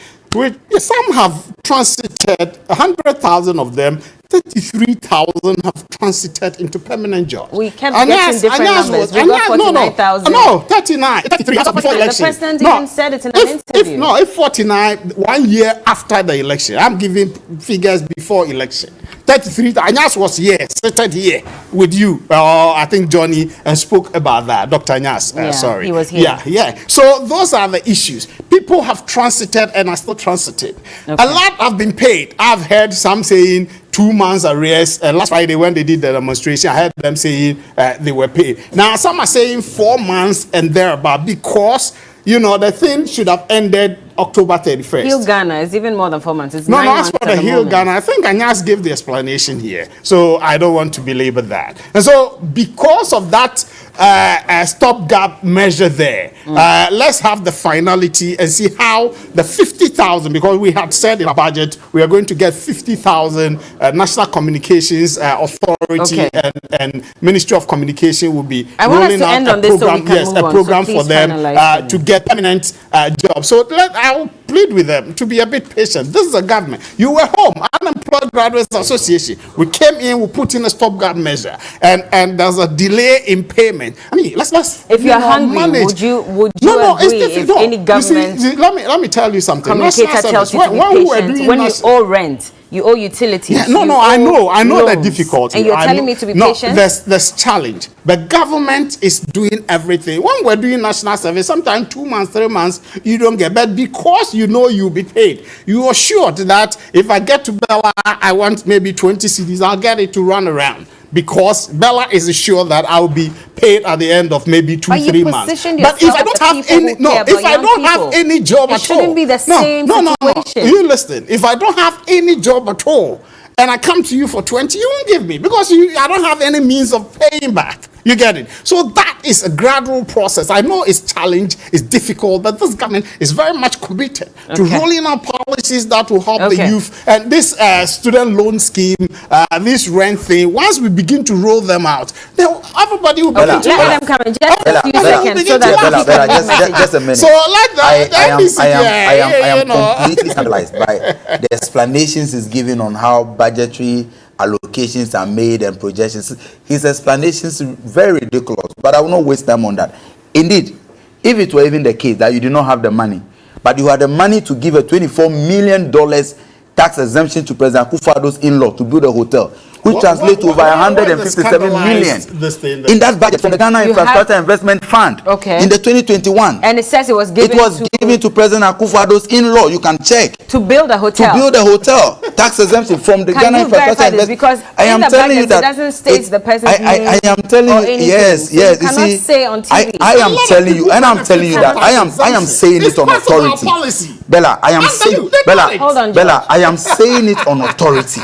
Some have transited, 100,000 of them, 33,000 have transited into permanent jobs. We kept getting different numbers. We got 49,000. No, 39. 33 before election. The president even said it in an interview. If 49, 1 year after the election, I'm giving figures before election. 33, Anyas was here, seated here with you. I think Johnny spoke about that. Dr. Anyas, sorry. He was here. Yeah. So those are the issues. People have transited and are still transited. A lot have been paid. I've heard some saying 2 months arrears. Last Friday when they did the demonstration, I heard them saying they were paid. Now some are saying 4 months and thereabout because, the thing should have ended October 31st. Hill Ghana is even more than 4 months. It's No, 9 months as for the Hill Ghana, I think Anyas gave the explanation here. So I don't want to belabor that. And so because of that stopgap measure there, let's have the finality and see how the 50,000, because we had said in our budget, we are going to get 50,000 National Communications Authority and Ministry of Communication will be rolling out a program, a program for them to get permanent jobs. So I'll plead with them to be a bit patient. This is a government. You were home, Unemployed Graduates Association. We came in, we put in a stopgap measure, and there's a delay in payment. I mean, let's if you're hungry, manage. would you No, agree it's if any government let me tell you something. communicator tells you to be patient when you owe rent? You owe utilities. Yeah, no, I know the difficulty. And you're telling me to be patient? There's challenge. The government is doing everything. When we're doing national service, sometimes 2 months, 3 months, you don't get. But because you know you'll be paid, you are sure that if I get to Bella, I want maybe 20 cedis, I'll get it to run around. Because Bella is sure that I'll be paid at the end of maybe 2-3 months. But if I don't have any job at all, it shouldn't be the same situation. No. You listen. If I don't have any job at all, and I come to you for 20, you won't give me because I don't have any means of paying back. You get it? So that is a gradual process. I know it's challenge, it's difficult, but this government is very much committed to rolling out policies that will help the youth. And this student loan scheme, this rent thing, once we begin to roll them out, then everybody will begin to let them come in just a few seconds so that just a minute. So like I am completely scandalized by the explanations he's giving on how budgetary allocations are made and projections. His explanations are very ridiculous, but I will not waste time on that. Indeed, if it were even the case that you did not have the money, but you had the money to give a $24 million tax exemption to President Akufo-Addo's in-law to build a hotel, which translates to over 157 million in that budget from the Ghana Infrastructure Investment Fund in the 2021. And it says it was given to President Akufo-Addo's in-law. You can check. To build a hotel. To build a hotel. Tax exemption from the Ghana Infrastructure Investment. Because I am telling you that it doesn't state the person's name. I am telling you, yes. So you cannot say on TV. I am telling you, and I'm telling you that I am saying it on authority. Bella, I am saying Bella, I am saying it on authority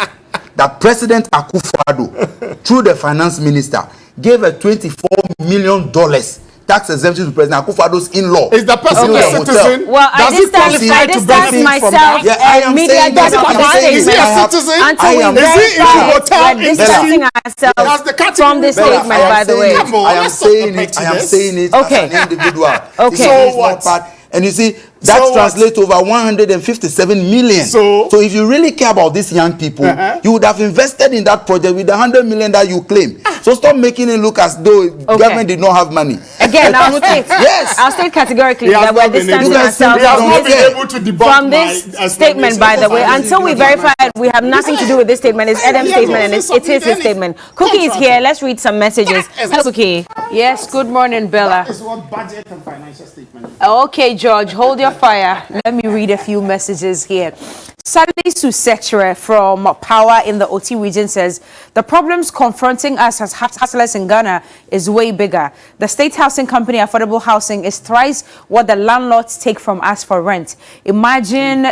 that President Akufo-Addo, through the finance minister, gave a $24 million tax exemption to President Akufo-Addo's in-law. Is the person a citizen? Well, I distance myself. I am saying that. Is he a citizen? Until we verify, we're distancing ourselves from this statement, by the way. I am saying it as an individual. So what? And you see, that translates to over 157 million. So if you really care about these young people, you would have invested in that project with the 100 million that you claim. So stop making it look as though government did not have money. Again, I'll state categorically that we're distancing ourselves from this statement, by the way. Until we verify it, we have nothing to do with this statement. It's Adam's statement and it is his statement. Cookie is here. Let's read some messages. Hello, Cookie. Yes, good morning, Bella. That is what budget and financial statement. Okay, George, hold your fire. Let me read a few messages here. Sally Susetre from Power in the OT region says, the problems confronting us as hustlers in Ghana is way bigger. The state housing company, affordable housing, is thrice what the landlords take from us for rent. Imagine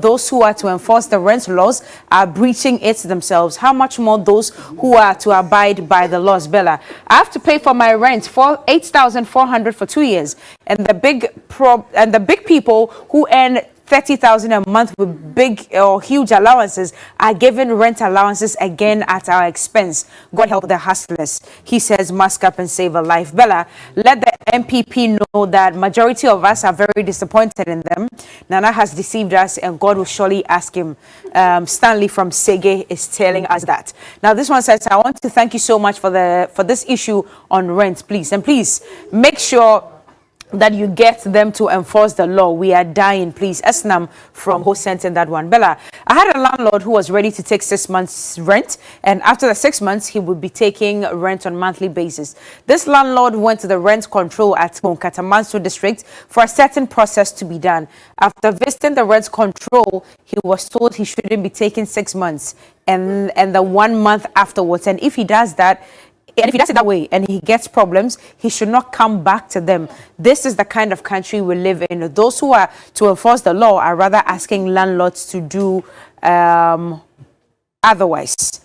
those who are to enforce the rent laws are breaching it themselves. How much more those who are to abide by the laws, Bella? I have to pay for my rent for 8,400 for 2 years. And the big people who earn 30,000 a month with big or huge allowances are given rent allowances again at our expense. God help the hustlers. He says, mask up and save a life. Bella, let the MPP know that majority of us are very disappointed in them. Nana has deceived us and God will surely ask him. Stanley from Sege is telling us that. Now this one says, I want to thank you so much for this issue on rent, please. And please make sure that you get them to enforce the law. We are dying, please. Esnam from who sent in that one. Bella, I had a landlord who was ready to take 6 months rent, and after the 6 months, he would be taking rent on monthly basis. This landlord went to the rent control at Katamanso district for a certain process to be done. After visiting the rent control, he was told he shouldn't be taking 6 months and the 1 month afterwards. And if he does that, and if he does it that way and he gets problems, he should not come back to them. This is the kind of country we live in. Those who are to enforce the law are rather asking landlords to do otherwise.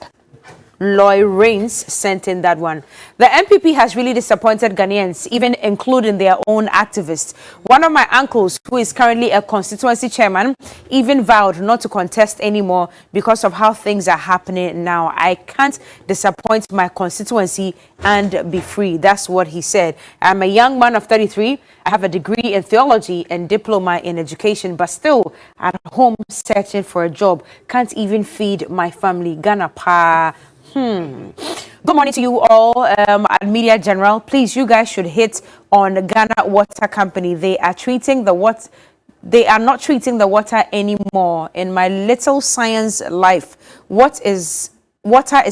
Loy Rains sent in that one. The MPP has really disappointed Ghanaians, even including their own activists. One of my uncles, who is currently a constituency chairman, even vowed not to contest anymore because of how things are happening now. I can't disappoint my constituency and be free. That's what he said. I'm a young man of 33. I have a degree in theology and diploma in education, but still at home searching for a job. Can't even feed my family. Ghana pa. Good morning to you all at Media General. Please, you guys should hit on Ghana Water Company. They are treating the They are not treating the water anymore. In my little science life, water is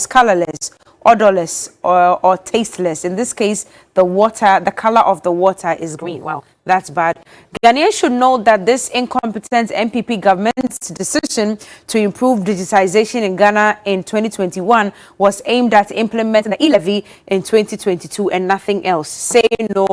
colorless, odorless, or tasteless. In this case, the color of the water is green. Wow, that's bad. Ghanaians should know that this incompetent MPP government's decision to improve digitization in Ghana in 2021 was aimed at implementing the e-levy in 2022 and nothing else. Say no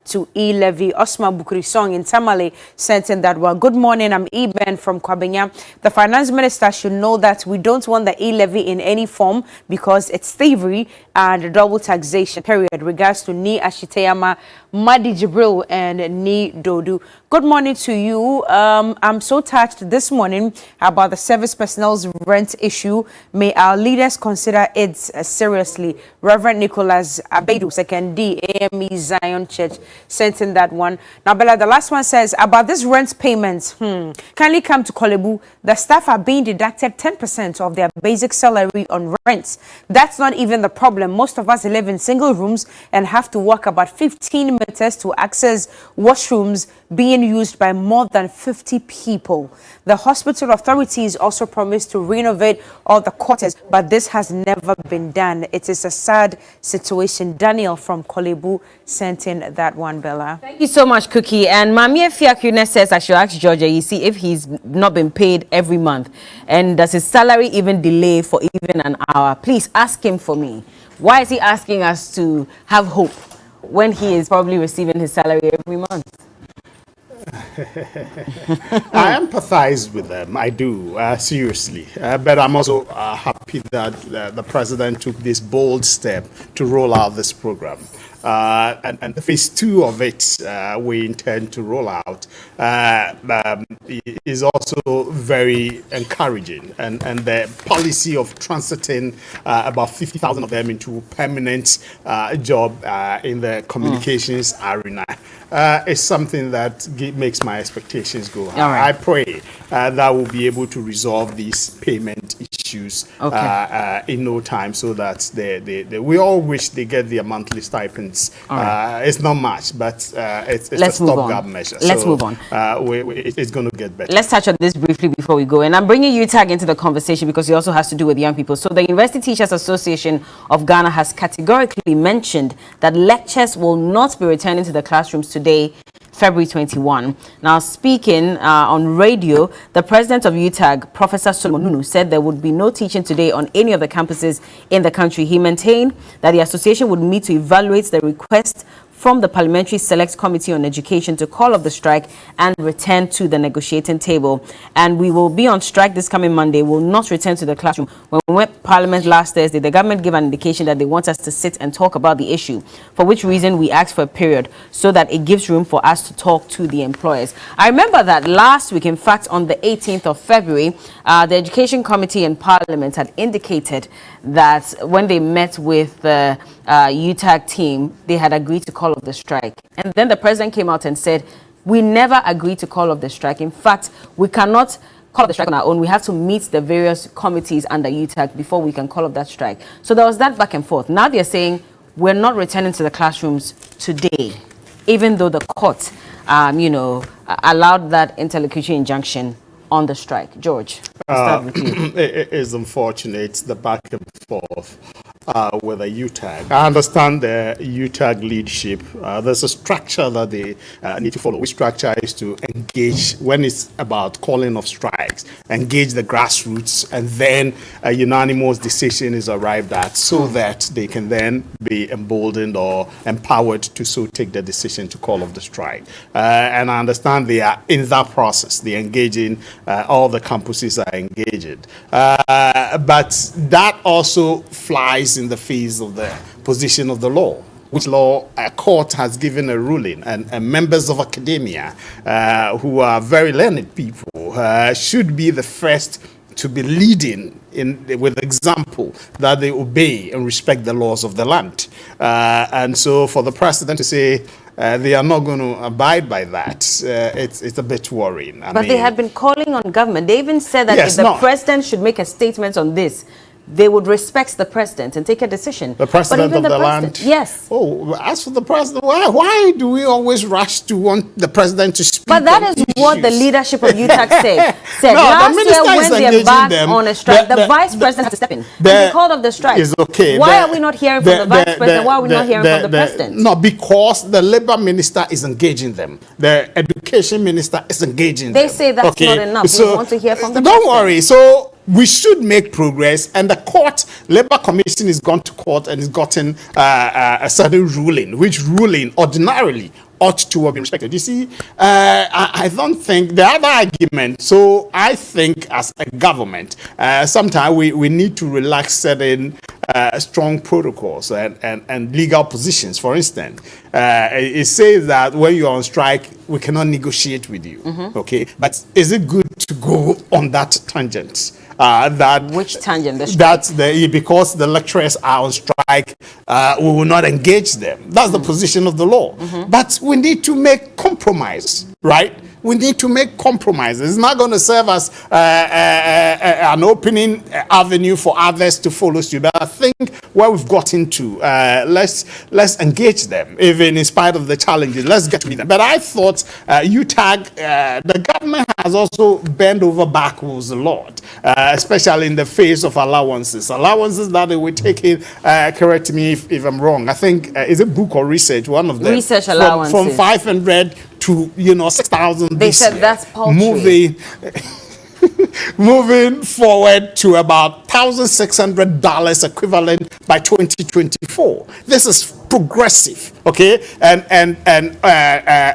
to e-levy. Osman Bukuri Song in Tamale sent in that one. Good morning, I'm Eben from Kwabenya. The finance minister should know that we don't want the e-levy in any form because it's thievery and double taxation, period. Regards to Ni Ashiteyama, Madi Jibril, and Ni Dodu. Good morning to you. I'm so touched this morning about the service personnel's rent issue. May our leaders consider it seriously. Reverend Nicholas Abedu, 2nd D, AME Zion Church, sent in that one. Now, Bella, the last one says about this rent payment. Kindly come to Kolebu. The staff are being deducted 10% of their basic salary on rent. That's not even the problem. Most of us live in single rooms and have to walk about 15 meters to access washrooms being used by more than 50 people. The hospital authorities also promised to renovate all the quarters, but this has never been done. It is a sad situation. Daniel from Kolebu sent in that one, Bella. Thank you so much, Cookie. And Mamie Fiakune says I should ask Georgia, you see, if he's not been paid every month, and does his salary even delay for even an hour? Please ask him for me. Why is he asking us to have hope when he is probably receiving his salary every month? I empathize with them, I do, seriously. But I'm also happy that the president took this bold step to roll out this program. And phase 2 of it, we intend to roll out, is also very encouraging. And the policy of transiting about 50,000 of them into permanent job in the communications arena is something that makes my expectations go high. Right. I pray that we'll be able to resolve these payment issues in no time, so that we all wish they get their monthly stipends. Right. It's not much, but it's a stopgap measure. Let's move on. It's going to get better. Let's touch on this briefly before we go. And I'm bringing UTAG into the conversation because it also has to do with young people. So the University Teachers Association of Ghana has categorically mentioned that lectures will not be returning to the classrooms today, February 21. Now, speaking on radio, the president of UTAG, Professor Solomon Nunu, said there would be no teaching today on any of the campuses in the country. He maintained that the association would meet to evaluate the request from the Parliamentary Select Committee on Education to call off the strike and return to the negotiating table. And we will be on strike this coming Monday. We will not return to the classroom. When we went to Parliament last Thursday, the government gave an indication that they want us to sit and talk about the issue, for which reason we asked for a period so that it gives room for us to talk to the employers. I remember that last week, in fact, on the 18th of February, the Education Committee in Parliament had indicated that when they met with the UTAG team, they had agreed to call off the strike. And then the president came out and said, we never agreed to call off the strike. In fact, we cannot call off the strike on our own. We have to meet the various committees under UTAG before we can call off that strike. So there was that back and forth. Now they're saying we're not returning to the classrooms today, even though the court, allowed that interlocutory injunction on the strike. George, I'll start with you. It is unfortunate, the back and forth with the UTAG. I understand the UTAG leadership. There's a structure that they need to follow. Which structure is to engage, when it's about calling off strikes, engage the grassroots, and then a unanimous decision is arrived at, so that they can then be emboldened or empowered to so take the decision to call off the strike. And I understand they are in that process. They're engaging, all the campuses are engaged. But that also flies in the face of the position of the law, which law a court has given a ruling, and members of academia who are very learned people should be the first to be leading with example that they obey and respect the laws of the land. And so for the president to say they are not going to abide by that, it's a bit worrying. But they had been calling on government. They even said that if the president should make a statement on this, they would respect the president and take a decision. The president of the land? Yes. Oh, as for the president, why do we always rush to want the president to speak? But that is what the leadership of UTAC said. No, last the year minister when is they engaging embarked them, on a strike, the vice president had to step in. He called off the strike. Is okay. Why are we not hearing from the vice president? Why are we not hearing from the president? No, because the labor minister is engaging them. The education minister is engaging them. They say that's not enough. So, we want to hear from the don't president. worry. So we should make progress, and the court, labor commission, has gone to court and has gotten a certain ruling, which ruling ordinarily ought to be respected. You see, I don't think the other argument. So I think as a government, sometimes we need to relax certain strong protocols and legal positions. For instance, it says that when you're on strike, we cannot negotiate with you. Okay, but is it good to go on that tangent? Which tangent? That's because the lecturers are on strike, we will not engage them. That's the position of the law. But we need to make compromise, right? We need to make compromises. It's not going to serve as an opening avenue for others to follow suit. But I think where we've gotten to, let's engage them, even in spite of the challenges. Let's get with them. But I thought UTAG, the government has also bent over backwards a lot, especially in the face of allowances. Allowances that they were taking, correct me if I'm wrong, I think, is a book or research, one of them. Research allowances. From 500 to 6,000. They said that's paltry. Moving forward to about $1,600 equivalent by 2024. This is progressive, okay? And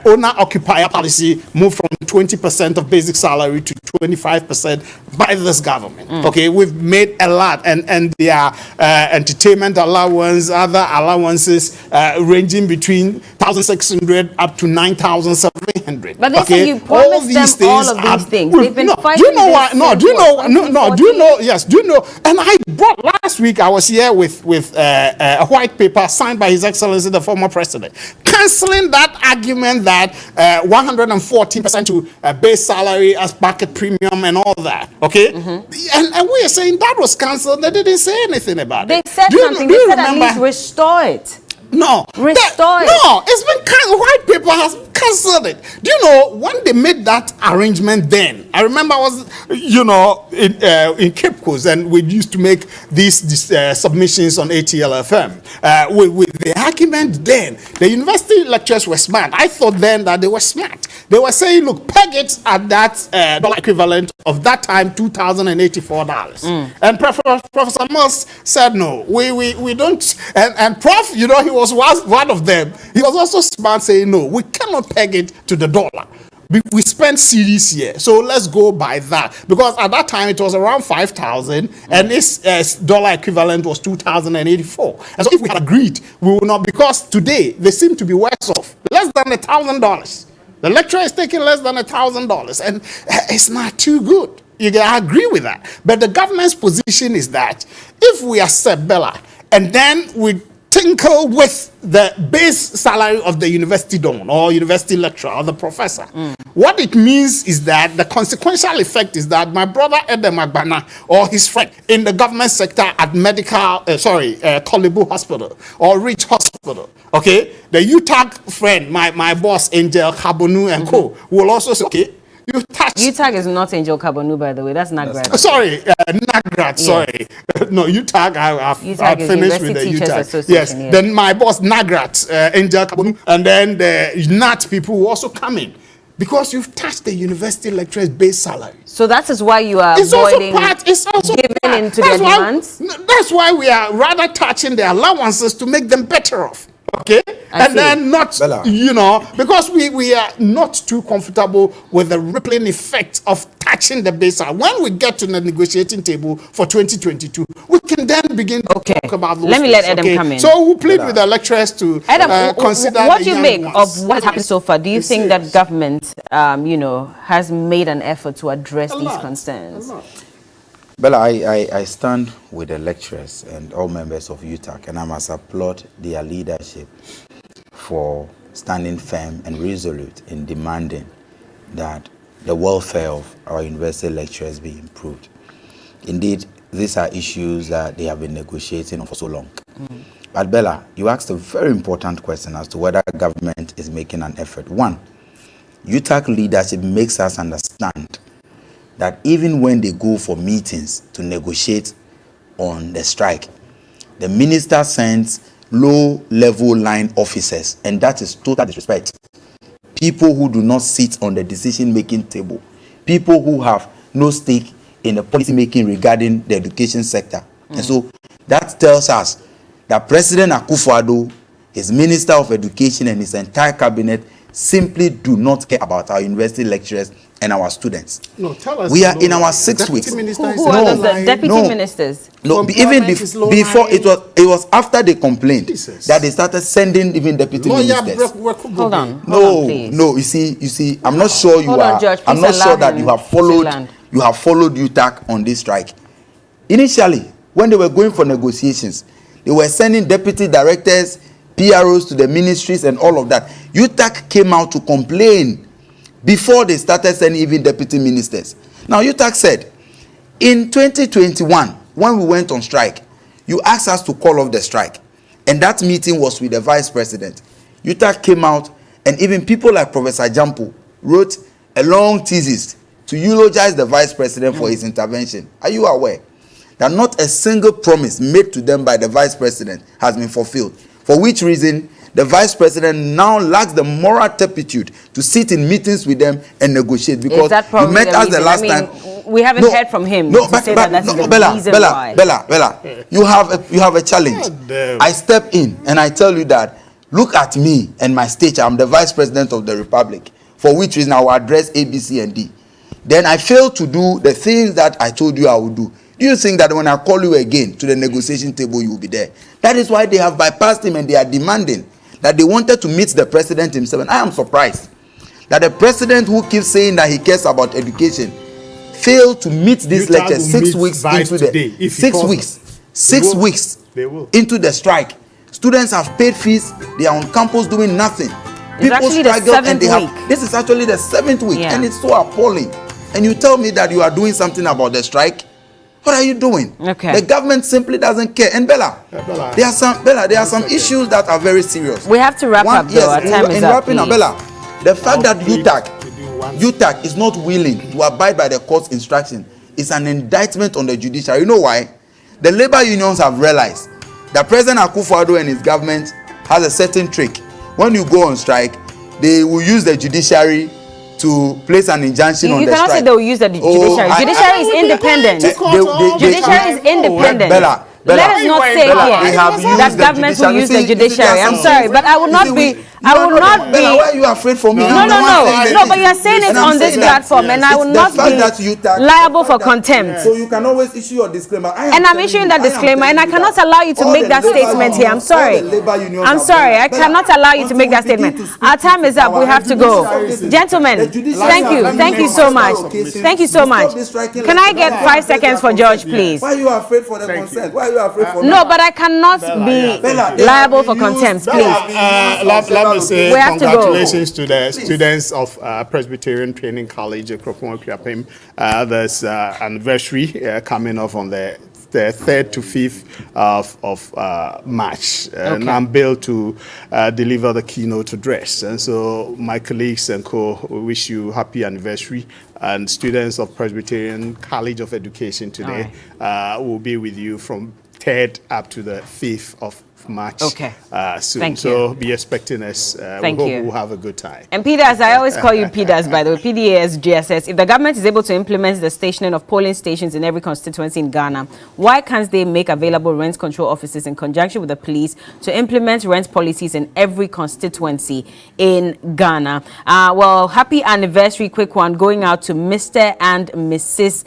owner-occupier policy moved from 20% of basic salary to 25% by this government. Okay, we've made a lot, and their entertainment allowance, other allowances ranging between 1,600 up to 9,700. But they say you promised them all of these things. They've been fighting. Do you know what? No, do you know? No, do you know? Yes, do you know? And I brought last week. I was here with a white paper signed by His Excellency the former president, cancelling that argument that 114% to base salary as market premium and all that. Okay, and we are saying that was cancelled. They didn't say anything about it. They said something. They said at least restore it. No, restore it. No, it's been white paper has cancelled it. Do you know when they made that arrangement? Then I remember I was, in Cape Coast, and we used to make these submissions on ATL FM. With the argument then, the university lecturers were smart. I thought then that they were smart. They were saying, look, peg it at that dollar equivalent of that time, $2,084. And Professor Mills said, no, we don't. And Prof, he was one of them. He was also smart, saying, no, we cannot peg it to the dollar. We spent series here, so let's go by that. Because at that time, it was around 5,000, and its dollar equivalent was 2,084. And so if we had agreed, we would not, because today, they seem to be worse off. Less than $1,000. The lecturer is taking less than $1,000, and it's not too good. I agree with that. But the government's position is that if we accept Bella, and then we tinkle with the base salary of the university don or university lecturer or the professor. What it means is that the consequential effect is that my brother Edem Agbana or his friend in the government sector at Kolibu Hospital or Rich Hospital, okay, the UTAG friend, my boss Angel Kabonu and co will also say, okay, UTAG is not Angel Kabonu, by the way. That's Nagrat. Sorry, Nagrat. Sorry, no, UTAG. I've finished with the UTAG. Yes. Then my boss Nagrat, Angel Kabonu, and then the NAT people will also come in because you've touched the university lecturer's base salary. So that is why you are avoiding giving into their demands. That's why we are rather touching the allowances to make them better off. Okay, then not, Bella, because we are not too comfortable with the rippling effect of touching the base. When we get to the negotiating table for 2022, we can then begin to talk about those Let me let Adam come in. So we'll plead with the lecturers to consider what do you make of what happened so far? Do you think that government, has made an effort to address these concerns? Bella, I stand with the lecturers and all members of UTAC, and I must applaud their leadership for standing firm and resolute in demanding that the welfare of our university lecturers be improved. Indeed, these are issues that they have been negotiating for so long. But Bella, you asked a very important question as to whether government is making an effort. One, UTAC leadership makes us understand that even when they go for meetings to negotiate on the strike, the minister sends low-level line officers, and that is total disrespect. People who do not sit on the decision-making table, people who have no stake in the policy-making regarding the education sector. And so that tells us that President Akufo-Addo, his Minister of Education, and his entire cabinet simply do not care about our university lecturers and our students. No, tell us. We are in our 6 weeks. Who are the deputy ministers? No, even before it was after they complained that they started sending even deputy ministers. Hold on. No, you see, I'm not sure you Hold on, are. George, I'm not please sure allow that him you have to followed. land. You have followed UTAC on this strike. Initially, when they were going for negotiations, they were sending deputy directors, PROs to the ministries and all of that. UTAC came out to complain before they started sending even deputy ministers. Now, UTAC said, in 2021, when we went on strike, you asked us to call off the strike. And that meeting was with the vice president. UTAC came out, and even people like Professor Jampo wrote a long thesis to eulogize the vice president for his intervention. Are you aware that not a single promise made to them by the vice president has been fulfilled? For which reason, the vice president now lacks the moral turpitude to sit in meetings with them and negotiate. Because you met us the last time. We haven't heard from him. No, but Bella, you have a challenge. I step in and I tell you that, look at me and my stature. I'm the vice president of the republic. For which reason I will address A, B, C, and D. Then I fail to do the things that I told you I would do. Do you think that when I call you again to the negotiation table, you will be there? That is why they have bypassed him, and they are demanding that they wanted to meet the president himself. And I am surprised that the president, who keeps saying that he cares about education, failed to meet this lecture 6 weeks into the 6 weeks into the strike. Students have paid fees. They are on campus doing nothing. People struggle, and they have. This is actually the 7th week, and it's so appalling. And you tell me that you are doing something about the strike. What are you doing? Okay. The government simply doesn't care. And Bella, there are some issues that are very serious. We have to wrap up, though. Our time is up, please. Bella, the fact that UTAC is not willing to abide by the court's instruction is an indictment on the judiciary. You know why? The labor unions have realized that President Akufo-Addo and his government has a certain trick. When you go on strike, they will use the judiciary to place an injunction on the strike. You cannot say they will use the judiciary. Judiciary is independent. Judiciary is independent. Bella, let us not say here that government will use the judiciary. I'm sorry, but I will not be. Bella, why are you afraid for me? No, but you are saying it on this platform, and I will not be liable for contempt. So you can always issue your disclaimer. And I'm issuing that disclaimer, and I cannot allow you to make that statement here. I'm sorry. I cannot allow you to make that statement. Our time is up. We have to go. Gentlemen, thank you. Thank you so much. Thank you so much. Can I get 5 seconds for George, please? Why are you afraid for the consent? Why are you afraid for No, but I cannot be liable for contempt, please. Let me say congratulations to the students of Presbyterian Training College, Ekropon Kriapim. There's anniversary coming off on the 3rd to 5th of March. And I'm billed to deliver the keynote address. And so my colleagues and we wish you happy anniversary. And students of Presbyterian College of Education today will be with you from 3rd up to the 5th of March soon. Thank so you. Be expecting us. Thank we you. hope we'll have a good time. And PDAS, I always call you PDAS, by the way, PDAS GSS. If the government is able to implement the stationing of polling stations in every constituency in Ghana, why can't they make available rent control offices in conjunction with the police to implement rent policies in every constituency in Ghana? Well, happy anniversary, quick one, going out to Mr. and Mrs.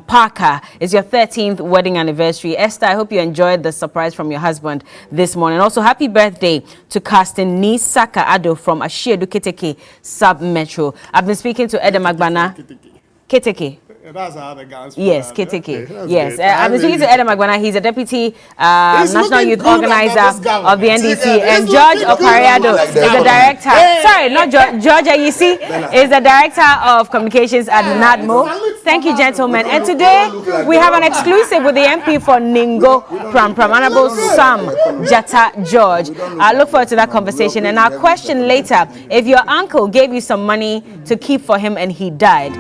Parker. It's your 13th wedding anniversary. Esther, I hope you enjoyed the surprise from your husband this morning. Also, happy birthday to Casting Nisaka Ado from Ashiedu Keteke Sub Metro. I've been speaking to Edem Agbana. Keteke. That's how the guys. Yes, Okay, Keteke. that's Yes, good. I'm speaking to Edem Agwana. He's a deputy national looking youth good under organizer this government. of the NDC, Yeah, and he's George looking good Opariado under is this the government. director. Sorry, not George. You see, is the director of communications at NADMO. Thank you, gentlemen. And today we have an exclusive with the MP for Ningo Pram Honorable Sam Jata George. I look forward to that conversation. And our question later: if your uncle gave you some money to keep for him and he died,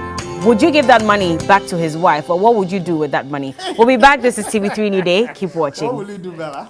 would you give that money back to his wife, or what would you do with that money? We'll be back. This is TV3 New Day. Keep watching. What will you do, Bella?